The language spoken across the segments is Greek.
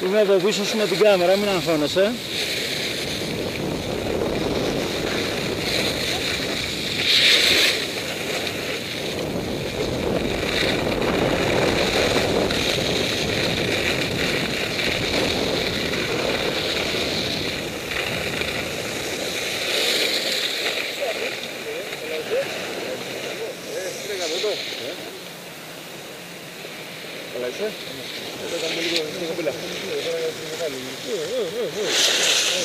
Είμαι από πίσω σου με την κάμερα, μην αγχώνεσαι.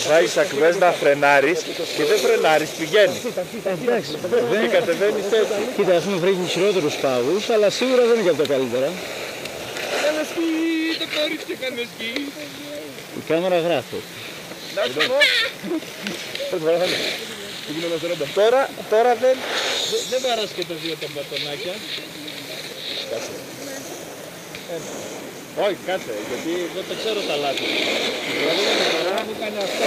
Βάζεις ακουβές να φρενάρεις και δεν φρενάρεις, πηγαίνει. Εντάξει, Και κατεβαίνεις έτσι. κοίτα, έχουμε βρει χειρότερους πάγους, αλλά σίγουρα δεν είναι και από τα καλύτερα. Κάνε σκι, το κορίτσι και κάνε σκι. Η κάμερα γράφει. Να σου πω. Τώρα δεν... Δεν βαράς και τα δύο τα μπατονάκια. Όχι, κάτσε, γιατί Δεν το ξέρω τα λάθη. μου κάνει αυτό.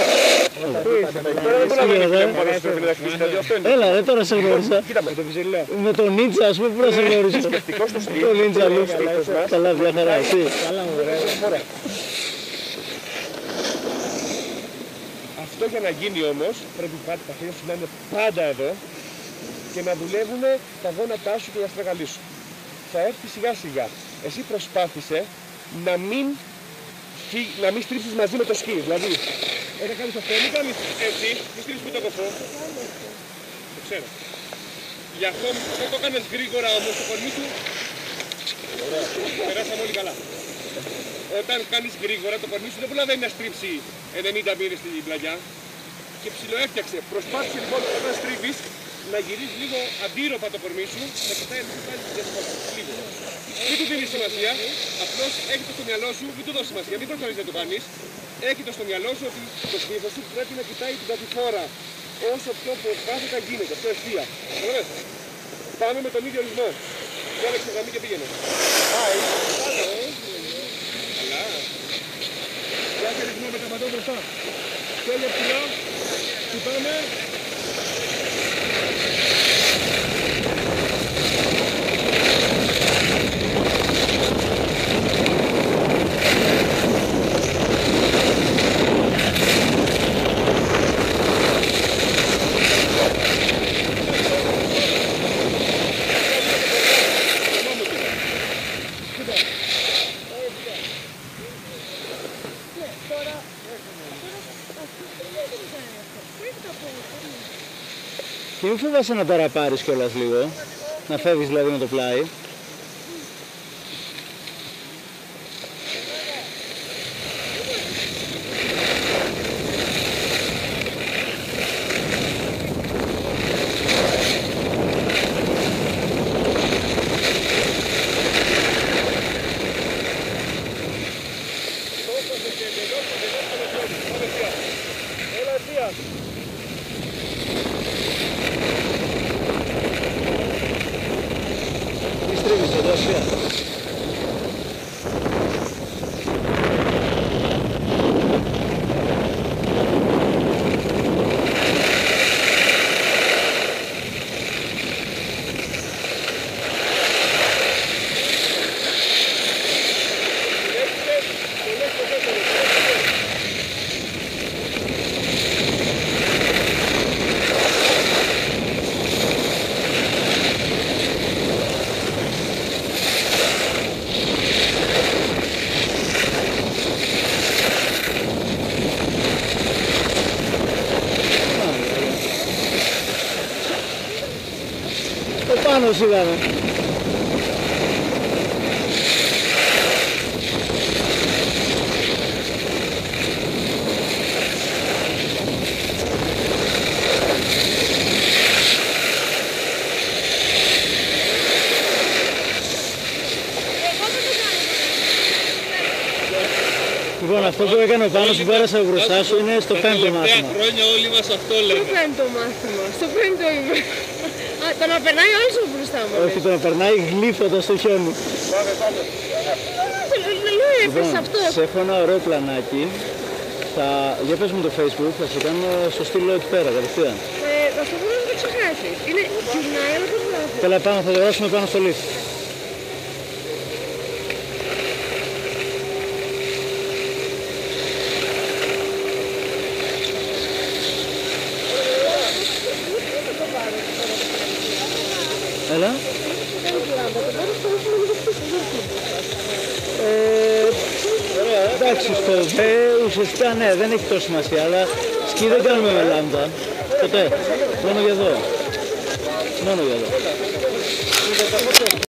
Τώρα δεν μπορεί να βγει μόνο στο φιλιδακτή, δηλαδή αυτό είναι. Έλα, τώρα σε γνώρισα. Κοίτα με το βιζελό. Με τον Νίτσα, ας πούμε, πού να σε γνώρισα. Σκεφτικό στο στυλ. Το Νίτσα, λούς. Καλά, μια χαρά, εσύ. Αυτό για να γίνει όμως πρέπει πάντα τα χέρια σου να είναι πάντα εδώ και να δουλεύουν τα γόνατά σου και η αστραγαλή σου. Θα έρθει σιγά σιγά. Εσύ προσπάθησε να μην στρίψεις μαζί με το σκι. Δηλαδή, όταν κάνεις αυτό, μην κάνεις έτσι, μην στρίψεις με το κοφό. Το ξέρω. Γι' αυτό δεν το κάνεις γρήγορα όμως το κορμί σου. Ωραία. Περάσαμε όλοι καλά. Όταν κάνεις γρήγορα το κορμί σου δεν προλαβαίνει να στρίψει 90 μοίρες στην πλαγιά και ψιλοέφτιαξε. Προσπάθησε λοιπόν όταν στρίβεις να γυρίσει λίγο αντίρροπα το κορμί σου, να κοιτάει λίγο. Μην του δίνεις σημασία, απλώς έχει το στο μυαλό σου, μην του δώσεις σημασία, μην προσπαθείς να το κάνεις. Έχει το στο μυαλό σου ότι το στήθος σου πρέπει να κοιτάει την κατηφόρα όσο πιο προσπάθητα γίνεται, πιο ευθεία. Πάμε με τον ίδιο ρυθμό. Διάλεξε γραμμή και πήγαινε. Πάει. Καλά. Κάθε ρυθμό με τα πατώ μπροστά. Τέλεια ψηλά. Κοιτάμε. Και μην φοβάσαι να ταραπάρεις κιόλας λίγο, να φεύγεις δηλαδή με το πλάι. όπως είδαμε. Λοιπόν, αυτό που έκανε ο Πάνος που πέρασε μπροστά σου είναι στο πέμπτο μάθημα. Τα χρόνια όλοι μας αυτό λέμε. Στο πέμπτο μάθημα, στο πέμπτο είμαι. Α, το να περνάει όλος από μπροστά μου. Όχι, το να περνάει γλύφοντας στο χιόνι. Λέω Λοιπόν, έφτασε αυτό. σε έχω ένα ωραίο πλανάκι. Για πες μου το Facebook, θα σε κάνω στο στήλο εκεί πέρα, κατευθείαν. Αυτό μπορεί να το ξεχάσεις. Είναι γυρνάει όλο το βράδυ. Καλά, πάνω, θα το γράψουμε πάνω στο lift. Έλα. Εντάξει, στο ΒΕ ουσιαστικά ναι, δεν έχει τόση σημασία, αλλά σκι δεν κάνουμε με λάμδα. Ποτέ. Μόνο για εδώ. Μόνο για εδώ.